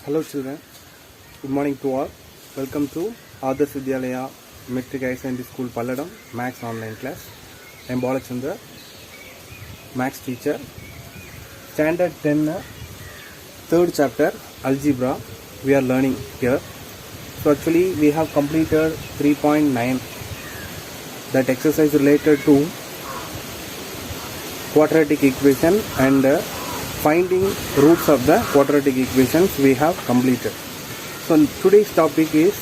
Hello children, good morning to all. Welcome to Adarsh Vidyalaya Metric Higher Secondary School Palladam Max online class. I am Balachandra, Max teacher. Standard 10, third chapter Algebra we are learning here. So actually we have completed 3.9, that exercise related to quadratic equation and finding roots of the quadratic equations we have completed. So today's topic is,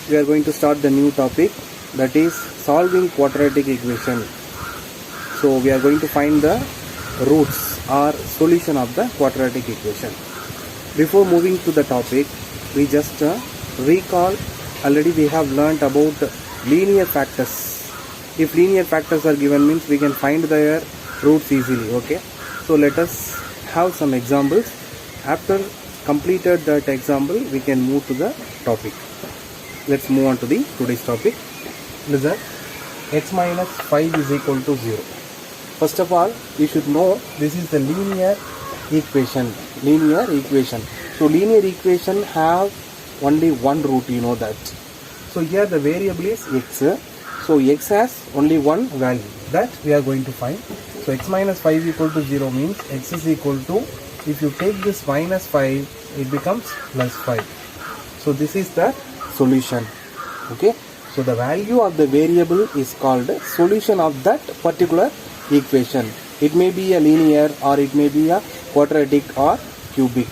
we are going to start the new topic, that is solving quadratic equation. So we are going to find the roots or solution of the quadratic equation. Before moving to the topic, we just recall, already we have learnt about linear factors. If linear factors are given means we can find their roots easily. Okay, so let us have some examples. After completed that example, we can move to the topic. Let's move on to the today's topic. Listen, x minus 5 is equal to 0. First of all, you should know this is the linear equation. So linear equation have only one root, you know that. So here the variable is x. So x has only one value that we are going to find. So x minus 5 equal to 0 means x is equal to, if you take this minus 5, it becomes plus 5. So this is the solution. Okay. So the value of the variable is called solution of that particular equation. It may be a linear or it may be a quadratic or cubic.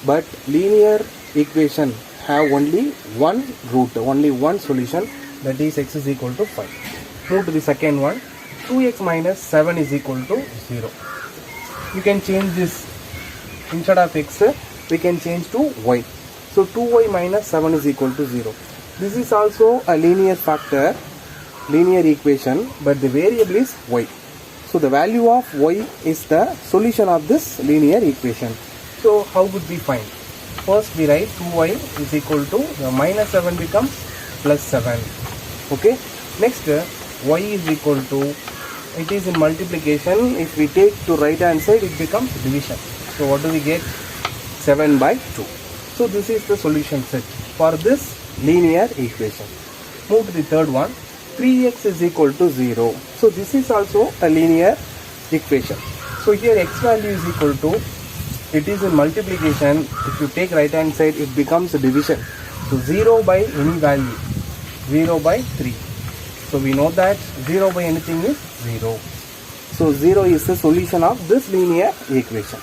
But linear equation have only one root, only one solution, that is x is equal to 5. Move to the second one. 2x minus 7 is equal to 0. You can change this, instead of x we can change to y. So 2y minus 7 is equal to 0. This is also a linear factor, linear equation, but the variable is y. So the value of y is the solution of this linear equation. So how would we find? First we write 2y is equal to, minus 7 becomes plus 7. Okay. Next y is equal to, it is in multiplication. If we take to right hand side, it becomes division. So what do we get? 7 by 2. So this is the solution set for this linear equation. Move to the third one. 3x is equal to 0. So this is also a linear equation. So here x value is equal to, it is in multiplication. If you take right hand side, it becomes a division. So 0 by any value, 0 by 3. So we know that 0 by anything is 0. So 0 is the solution of this linear equation.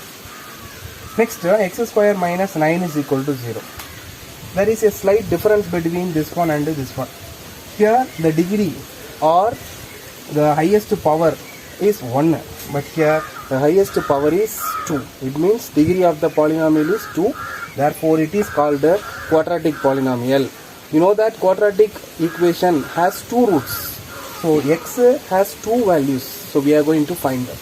Next, x square minus 9 is equal to 0. There is a slight difference between this one and this one. Here the degree or the highest power is 1, but here the highest power is 2. It means degree of the polynomial is 2. Therefore it is called a quadratic polynomial. You know that quadratic equation has two roots. So x has two values. So we are going to find them.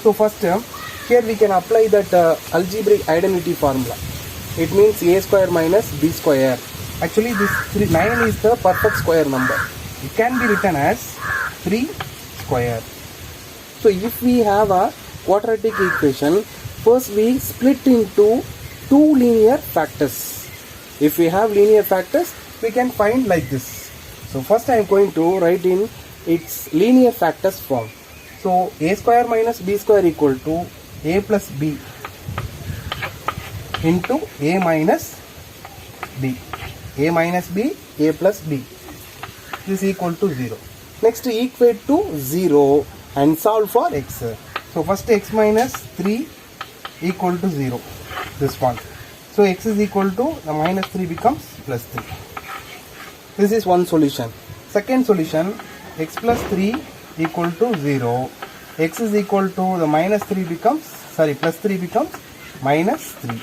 So first, here we can apply that algebraic identity formula. It means a square minus b square. Actually this 9 is the perfect square number. It can be written as 3 square. So if we have a quadratic equation, first we split into two linear factors. If we have linear factors, we can find like this. So first I am going to write in its linear factors form. So a square minus b square equal to a plus b into a minus b. A minus b, a plus b. This is equal to 0. Next equate to 0 and solve for x. So first x minus 3 equal to 0. This one. So x is equal to, the minus 3 becomes plus 3. This is one solution. Second solution, x plus 3 equal to 0. X is equal to, the minus 3 becomes, plus 3 becomes minus 3.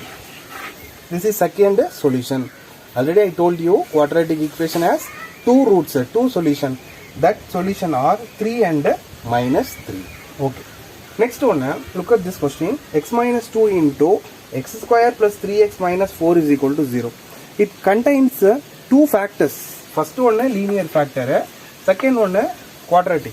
This is second solution. Already I told you quadratic equation has two roots, two solutions. That solution are 3 and minus 3. Okay. Next one, look at this question. X minus 2 into x square plus 3x minus 4 is equal to 0. It contains two factors. First one linear factor, second one quadratic.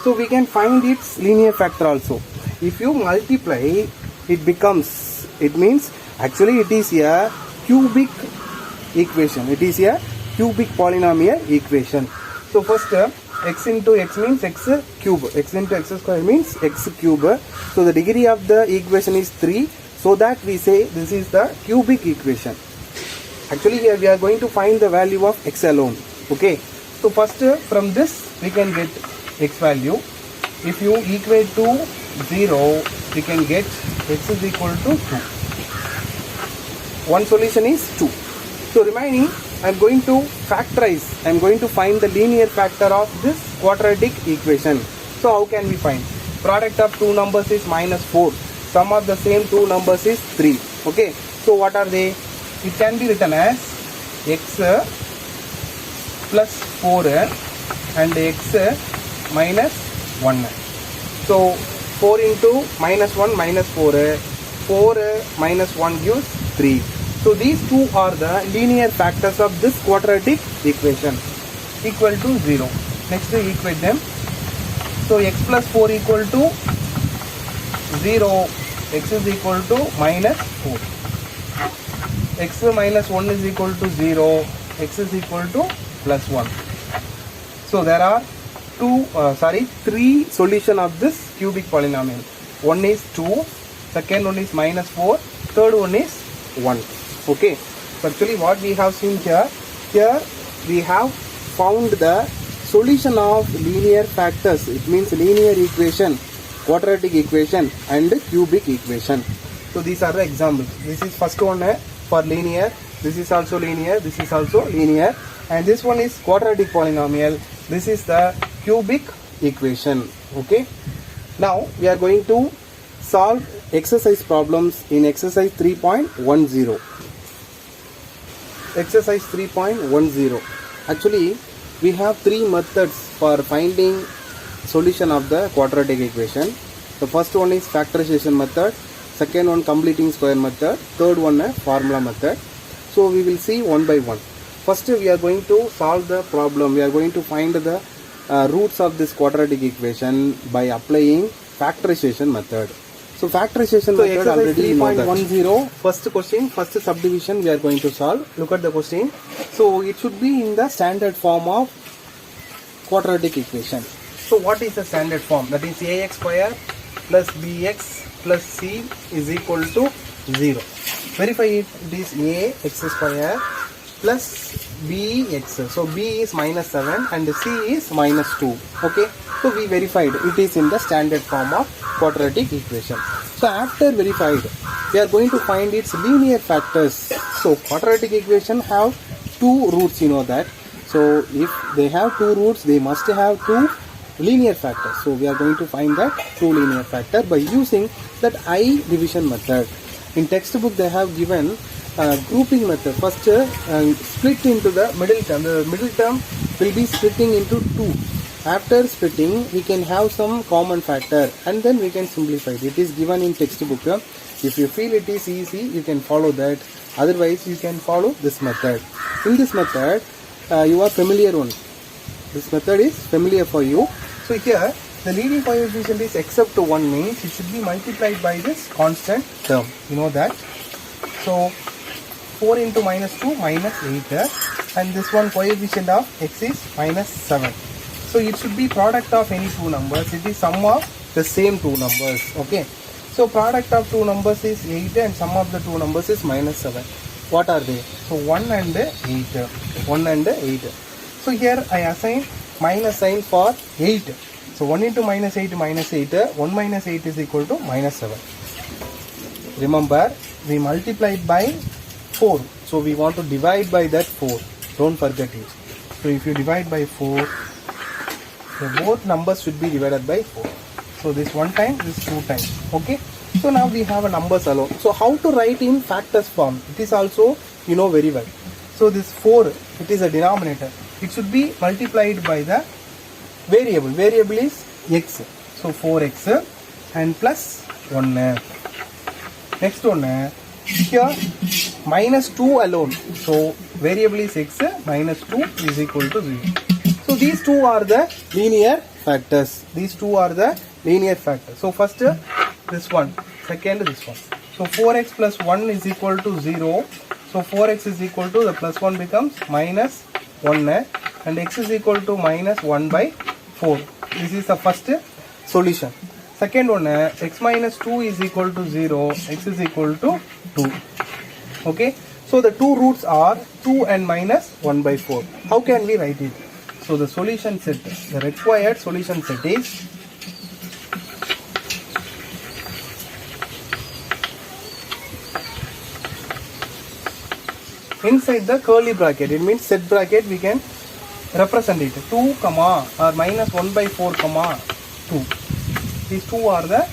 So we can find its linear factor also. If you multiply, it becomes, it means Actually, it is a cubic equation. It is a cubic polynomial equation. So first, x into x means x cube. X into x square means x cube. So the degree of the equation is 3. So that we say this is the cubic equation. Actually, here we are going to find the value of x alone. Okay. So first, from this we can get x value. If you equate to 0, we can get x is equal to 2. One solution is 2. So remaining, I am going to factorize. I am going to find the linear factor of this quadratic equation. So how can we find? Product of two numbers is minus 4. Sum of the same two numbers is 3. Okay. So what are they? It can be written as x plus 4 and x minus 1. So 4 into minus 1 minus 4. 4 minus 1 gives 3. So these two are the linear factors of this quadratic equation equal to 0. Next we equate them. So x plus 4 equal to 0. X is equal to minus 4. X minus 1 is equal to 0. X is equal to plus 1. So there are three solutions of this cubic polynomial. One is 2, second one is minus 4, third one is 1. Okay. So actually what we have seen here we have found the solution of linear factors. It means linear equation, quadratic equation and cubic equation. So these are the examples. This is first one for linear. This is also linear. This is also linear. And this one is quadratic polynomial. This is the cubic equation. Okay. Now we are going to solve exercise problems in exercise 3.10. Exercise 3.10. Actually, we have three methods for finding solution of the quadratic equation. The first one is factorization method, second one completing square method, third one a formula method. So we will see one by one. First we are going to solve the problem. We are going to find the roots of this quadratic equation by applying factorization method. So factorization method already 3.10. First question, first subdivision we are going to solve. Look at the question. So it should be in the standard form of quadratic equation. So what is the standard form? That is ax square plus bx plus c is equal to 0. Verify it. It is ax square plus bx. So b is minus 7 and c is minus 2. Okay. So we verified it is in the standard form of quadratic equation. So after verified, we are going to find its linear factors. So quadratic equation have two roots, you know that. So if they have two roots, they must have two linear factors. So we are going to find that two linear factor by using that I division method. In textbook they have given grouping method. First split into the middle term. The middle term will be splitting into 2. After splitting, we can have some common factor and then we can simplify it. It is given in textbook. If you feel it is easy, you can follow that. Otherwise, you can follow this method. In this method, you are familiar one. This method is familiar for you. So here, the leading coefficient is except to 1 means it should be multiplied by this constant term. You know that. So 4 into minus 2 minus 8 and this one coefficient of x is minus 7. So it should be product of any two numbers. It is sum of the same two numbers. Okay. So product of two numbers is 8 and sum of the two numbers is minus 7. What are they? So 1 and 8. 1 and 8. So here I assign minus sign for 8. So 1 into minus 8 minus 8. 1 minus 8 is equal to minus 7. Remember, we multiplied by 4. So we want to divide by that 4. Don't forget it. So if you divide by 4, the both numbers should be divided by 4. So this one time, this 2 times. Okay. So now we have a numbers alone. So how to write in factors form? It is also you know very well. So this 4, it is a denominator. It should be multiplied by the variable. Variable is x. So 4x and plus 1. Next one, here minus 2 alone. So variable is x, minus 2 is equal to 0. So these two are the linear factors. These two are the linear factors. So first this one, second this one. So 4x plus 1 is equal to 0. So 4x is equal to, the plus 1 becomes minus 1 and x is equal to minus 1 by 4. This is the first solution. Second one, x minus 2 is equal to 0, x is equal to 2. Okay. So the two roots are 2 and minus 1 by 4. How can we write it? So the solution set, the required solution set is inside the curly bracket. It means set bracket, we can represent it 2 comma or minus 1 by 4 comma 2. These two are the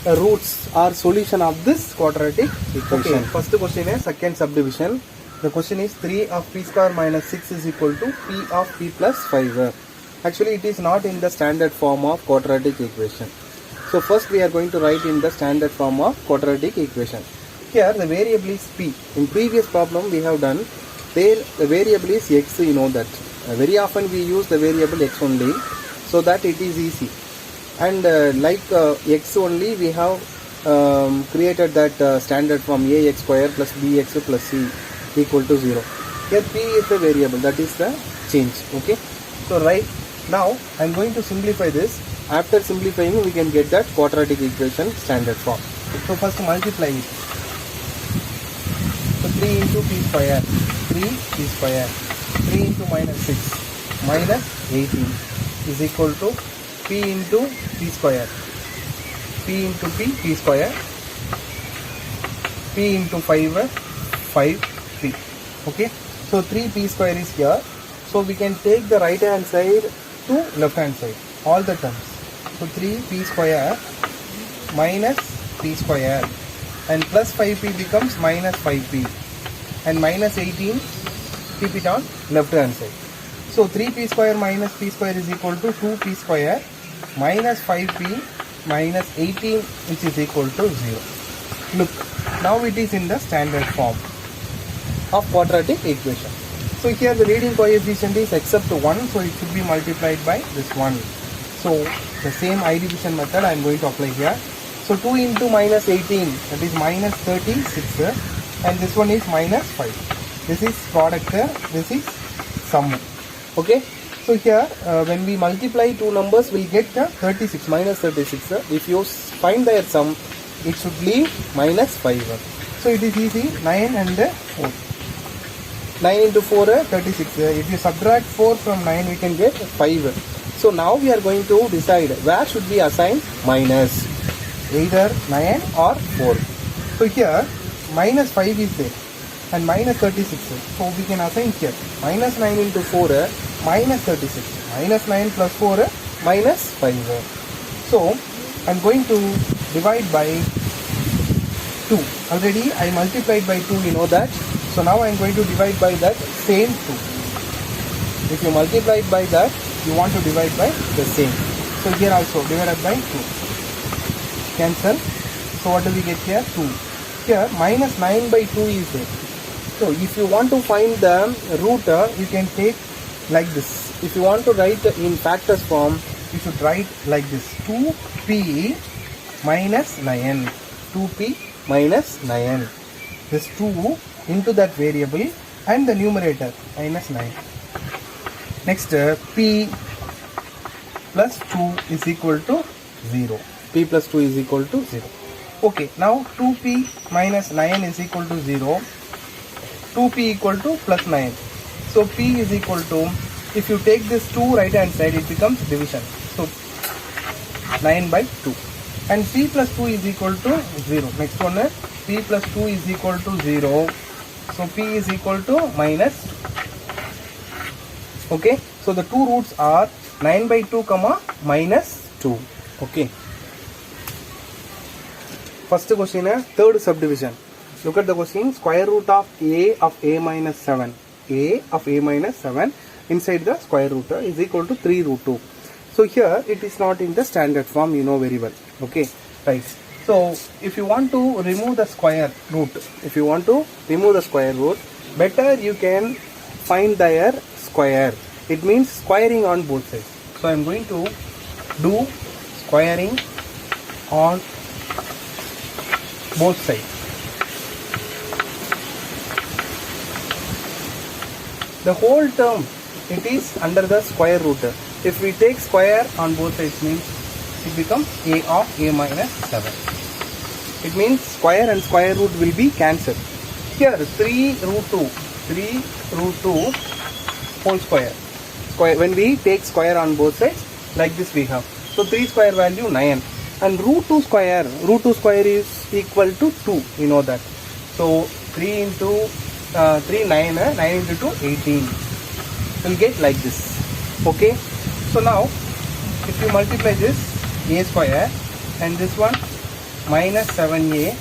roots or solution of this quadratic equation. Okay, first question is second subdivision. The question is 3 of p square minus 6 is equal to p of p plus 5. Actually it is not in the standard form of quadratic equation. So first we are going to write in the standard form of quadratic equation. Here the variable is p. In previous problem we have done, there the variable is x, you know that. Very often we use the variable x only, so that it is easy. And x only, we have created that standard form ax square plus bx plus c equal to 0. Here p is the variable, that is the change. Okay. So right now I am going to simplify this. After simplifying we can get that quadratic equation standard form. So first multiply it. So 3 into p square, 3 p square, 3 into minus 6, minus 18 is equal to p into p square, p into p square, p into 5p. Okay, so 3p square is here. So we can take the right hand side to left hand side, all the terms. So 3p square minus p square and plus 5p becomes minus 5p and minus 18, keep it on left hand side. So 3p square minus p square is equal to 2p square minus 5p minus 18, which is equal to 0. Look, now it is in the standard form of quadratic equation. So here the leading coefficient is except 1, so it should be multiplied by this 1. So the same I division method I am going to apply here. So 2 into minus 18, that is minus 36, and this one is minus 5. This is product, this is sum. Okay. So here when we multiply two numbers we will get 36, minus 36. If you find their sum, it should leave minus 5. So it is easy, 9 and 4. 9 into 4, 36. If you subtract 4 from 9, we can get 5. So now we are going to decide where should we assign minus, either 9 or 4. So here minus 5 is there and minus 36. So we can assign here minus 9 into 4, minus 36. Minus 9 plus 4, minus 5. So I am going to divide by 2. Already I multiplied by 2, you know that. So now I am going to divide by that same 2. If you multiply by that, you want to divide by the same. So here also divided by 2. Cancel. So what do we get here? 2. Here minus 9 by 2 is there. So if you want to find the root, you can take like this. If you want to write in factors form, you should write like this: 2p minus 9. 2p minus 9. This 2 into that variable and the numerator minus 9. Next p plus 2 is equal to 0. P plus 2 is equal to 0. Okay, now 2p minus 9 is equal to 0. 2p equal to plus 9. So p is equal to, if you take this 2 right hand side, it becomes division. So 9 by 2. And p plus 2 is equal to 0. Next one is p plus 2 is equal to 0. So p is equal to minus 2. Okay. So the two roots are 9 by 2 comma minus 2. Okay. First question, third subdivision. Look at the question. Square root of a minus 7. A of a minus 7 inside the square root is equal to 3 root 2. So here it is not in the standard form, you know very well. Okay. Right. So if you want to remove the square root, better you can find their square. It means squaring on both sides. So I am going to do squaring on both sides. The whole term, it is under the square root. If we take square on both sides means it becomes a of a minus 7. It means square and square root will be cancelled. Here 3 root 2 whole square. When we take square on both sides, like this we have. So 3 square value 9. And root 2 square is equal to 2. We know that. So 3 into 3 9 9 into 2 18. We'll get like this. Okay. So now if you multiply this a square and this one minus 7a,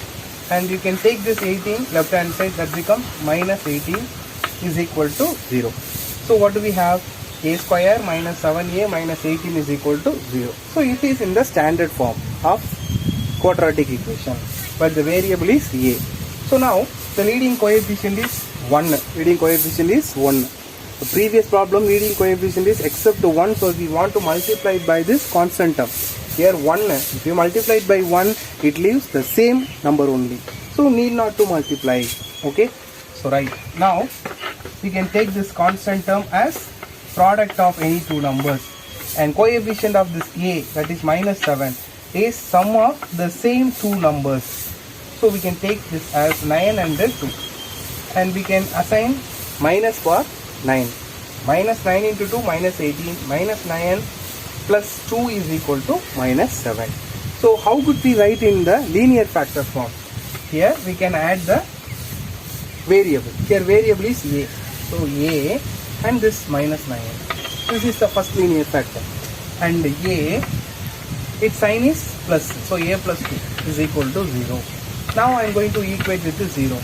and you can take this 18 left hand side, that becomes minus 18 is equal to 0. So what do we have? A square minus 7a minus 18 is equal to 0. So it is in the standard form of quadratic equation, but the variable is a. So now the leading coefficient is 1. Leading coefficient is 1. The previous problem, leading coefficient is except 1, so we want to multiply it by this constant term. Here 1, if you multiply it by 1, it leaves the same number only. So need not to multiply. Okay. So right now we can take this constant term as product of any two numbers, and coefficient of this a, that is minus 7, is sum of the same two numbers. So we can take this as 9 and then 2, and we can assign minus for 9. Minus 9 into 2 minus 18, minus 9 plus 2 is equal to minus 7. So how could we write in the linear factor form? Here we can add the variable. Here variable is a. So a and this minus 9. This is the first linear factor. And a, its sign is plus. So a plus 2 is equal to 0. Now I am going to equate with the 0.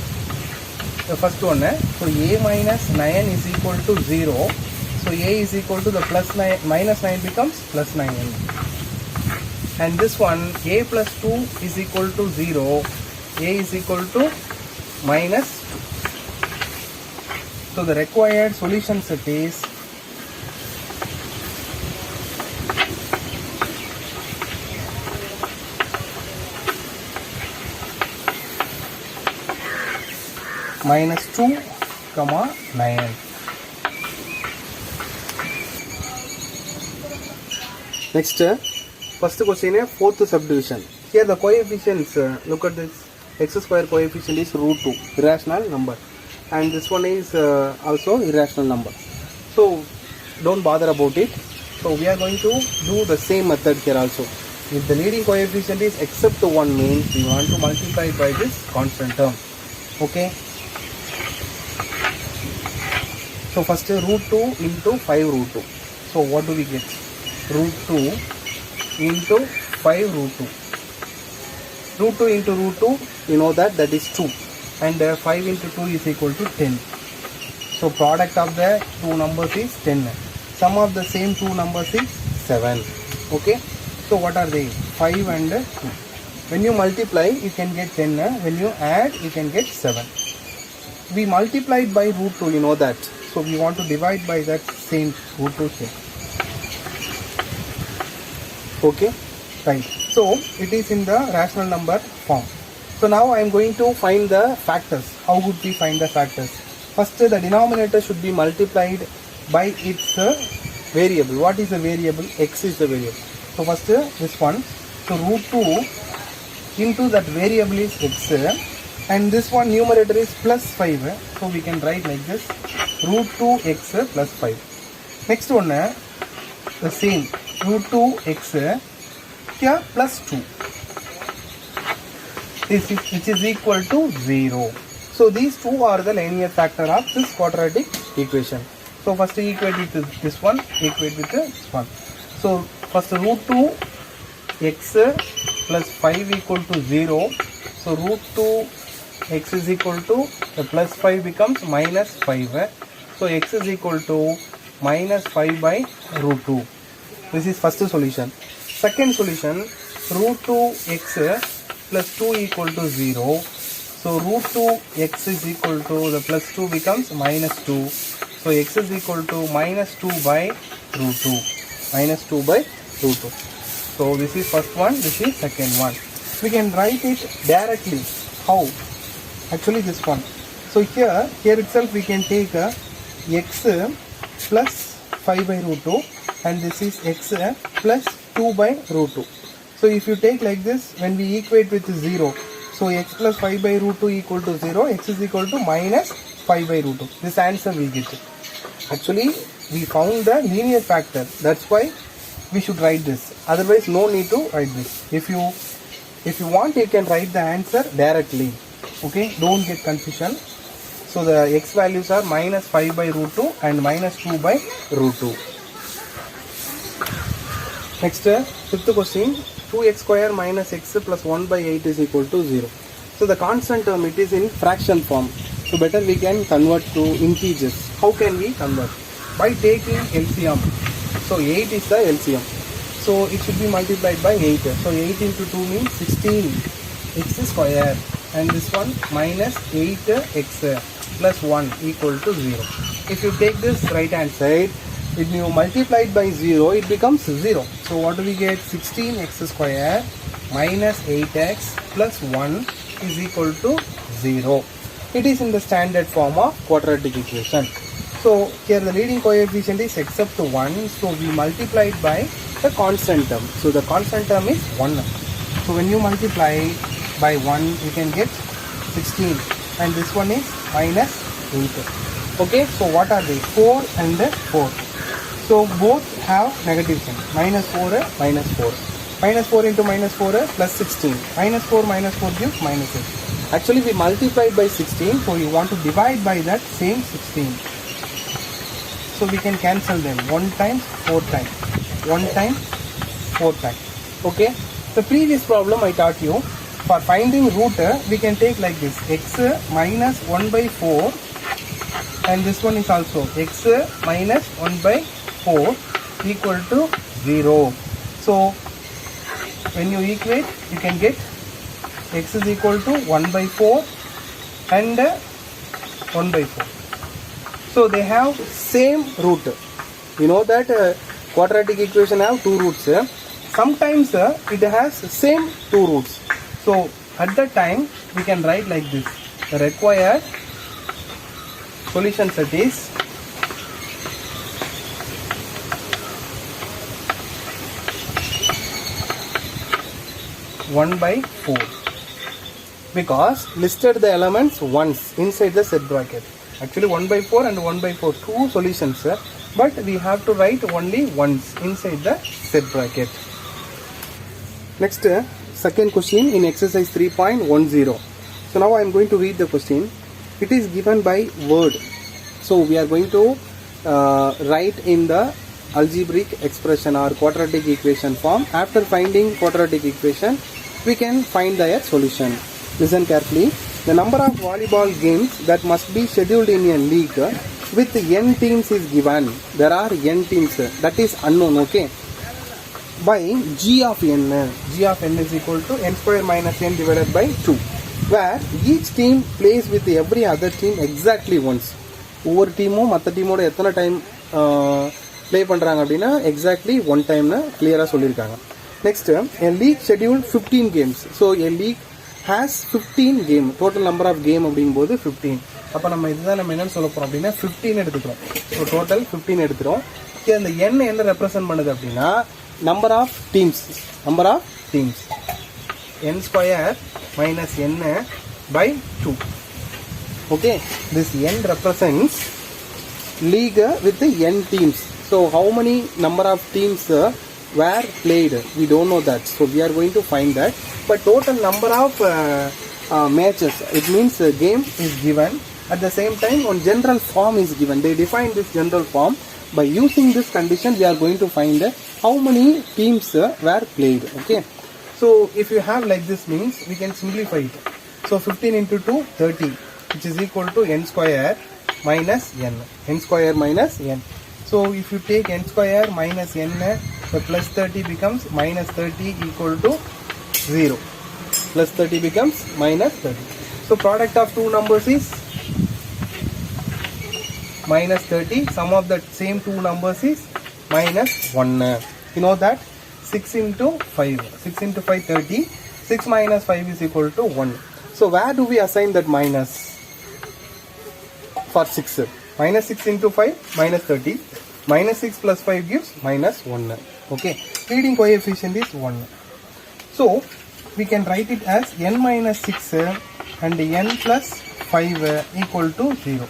The first one, so a minus 9 is equal to 0. So a is equal to the plus 9, minus 9 becomes plus 9. And this one, a plus 2 is equal to 0. A is equal to minus 2. So the required solution set is minus 2, 9. Next, first question, fourth subdivision. Here the coefficients, look at this, x square coefficient is root 2, irrational number. And this one is also irrational number. So don't bother about it. So we are going to do the same method here also. If the leading coefficient is except 1 means we want to multiply by this constant term. Okay. So first root 2 into 5 root 2. So what do we get? Root 2 into 5 root 2. Root 2 into root 2, you know that is 2. And 5 into 2 is equal to 10. So product of the two numbers is 10. Sum of the same two numbers is 7. Okay. So what are they? 5 and 2. When you multiply, you can get 10. When you add, you can get 7. We multiplied by root 2, you know that. So we want to divide by that same root 2 here. Okay. Right. So it is in the rational number form. So now I am going to find the factors. How would we find the factors? First, the denominator should be multiplied by its variable. What is the variable? X is the variable. So first this one. So root 2 into that variable is x, and this one numerator is plus 5. So we can write like this, root 2x plus 5. Next one, the same, root 2x here plus 2. Which is equal to 0. So these two are the linear factor of this quadratic equation. So first equate with this one, equate with this one. So first root 2 x plus 5 equal to 0. So root 2 x is equal to, the plus 5 becomes minus 5. So x is equal to minus 5 by root 2. This is first solution. Second solution, root 2 x plus 2 equal to 0. So root 2 x is equal to, the plus 2 becomes minus 2. So x is equal to minus 2 by root 2. Minus 2 by root 2. So this is first one, this is second one. We can write it directly. How? Actually this one. So here itself we can take x plus 5 by root 2 and this is x plus 2 by root 2. So if you take like this, when we equate with 0, so x plus 5 by root 2 equal to 0, x is equal to minus 5 by root 2. This answer we get. Actually, we found the linear factor. That's why we should write this. Otherwise, no need to write this. If you want, you can write the answer directly. Okay, don't get confusion. So the x values are minus 5 by root 2 and minus 2 by root 2. Next, fifth question. 2x square minus x plus 1 by 8 is equal to 0. So the constant term, it is in fraction form. So better we can convert to integers. How can we convert? By taking LCM. So 8 is the LCM. So it should be multiplied by 8. So 8 into 2 means 16 x square. And this one minus 8x plus 1 equal to 0. If you take this right hand side, if you multiply it by 0, it becomes 0. So what do we get? 16x square minus 8x plus 1 is equal to 0. It is in the standard form of quadratic equation. So here the leading coefficient is x up to 1. So we multiply it by the constant term. So the constant term is 1. So when you multiply by 1, you can get 16. And this one is minus 8. Okay, so what are they? 4 and 4. So both have negative sign. Minus 4, minus 4. Minus 4 into minus 4 plus 16. Minus 4 gives minus 8. Actually we multiplied by 16. So you want to divide by that same 16. So we can cancel them. 1 times, 4 times. 1 time, 4 times. Okay. The previous problem I taught you. For finding root, we can take like this. X minus 1 by 4. And this one is also x minus 1 by 4 equal to 0. So when you equate, you can get x is equal to 1 by 4 and 1 by 4. So they have same root. You know that quadratic equation have two roots. Sometimes it has same two roots. So at that time we can write like this. The required solution set is 1 by 4 because listed the elements once inside the set bracket. Actually 1 by 4 and 1 by 4 two solutions, but we have to write only once inside the set bracket. Next, second question in exercise 3.10. So now I am going to read the question. It is given by word. So we are going to write in the algebraic expression or quadratic equation form. After finding quadratic equation, we can find their solution. Listen carefully. The number of volleyball games that must be scheduled in a league with n teams is given. There are n teams. That is unknown. Okay. By g of n. G of n is equal to n square minus n divided by 2. Where each team plays with every other team exactly once. ஒவ்வொரு டீமும் மற்ற டீமோட எத்தனை time play பண்ணுறாங்க அப்படின்னா exactly one டைம்னு கிளியராக சொல்லியிருக்காங்க. Next a league scheduled 15 games. So a league has 15 game. Total number of game அப்படிங்கும்போது 15. அப்போ நம்ம இதுதான் நம்ம என்னன்னு சொல்ல போகிறோம் அப்படின்னா 15 எடுத்துக்கிறோம். ஸோ டோட்டல் 15 எடுத்துகிறோம். அந்த n என்ன ரெப்ரசன்ட் பண்ணுது அப்படின்னா number of teams. Number of teams n square minus n by 2. Okay, this n represents league with the n teams. So how many number of teams were played? We don't know that. So we are going to find that. But total number of matches, it means game is given. At the same time, one general form is given. They define this general form. By using this condition, we are going to find how many teams were played. Okay. So if you have like this means we can simplify it. So 15 into 2, 30, which is equal to n square minus n. N square minus n. So if you take n square minus n, the plus 30 becomes minus 30 equal to 0. Plus 30 becomes minus 30. So product of two numbers is minus 30. Sum of the same two numbers is minus 1. You know that? 6 into 5. 6 into 5, 30. 6 minus 5 is equal to 1. So where do we assign that minus for 6? Minus 6 into 5, minus 30. Minus 6 plus 5 gives minus 1. Okay, leading coefficient is 1. So, we can write it as n minus 6 and n plus 5 equal to 0.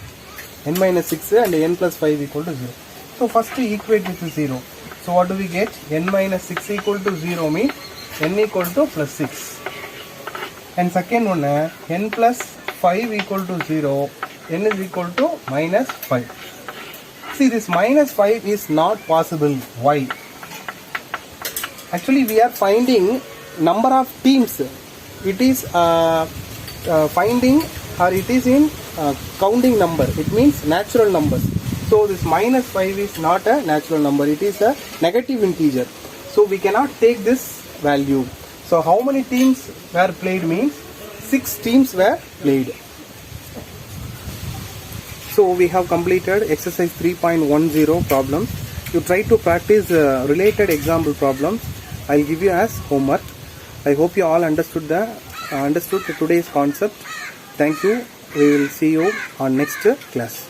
N minus 6 and n plus 5 equal to 0. So, first equate with 0. So, what do we get? N minus 6 equal to 0 means n equal to plus 6. And second one, n plus 5 equal to 0, n is equal to minus 5. See, this minus 5 is not possible. Why? Actually, we are finding number of teams. It is finding, or it is in counting number. It means natural numbers. So this minus 5 is not a natural number. It is a negative integer. So we cannot take this value. So how many teams were played means 6 teams were played. So we have completed exercise 3.10 problems. You try to practice related example problems. I'll give you as homework. I hope you all understood today's concept. Thank you. We will see you on next class.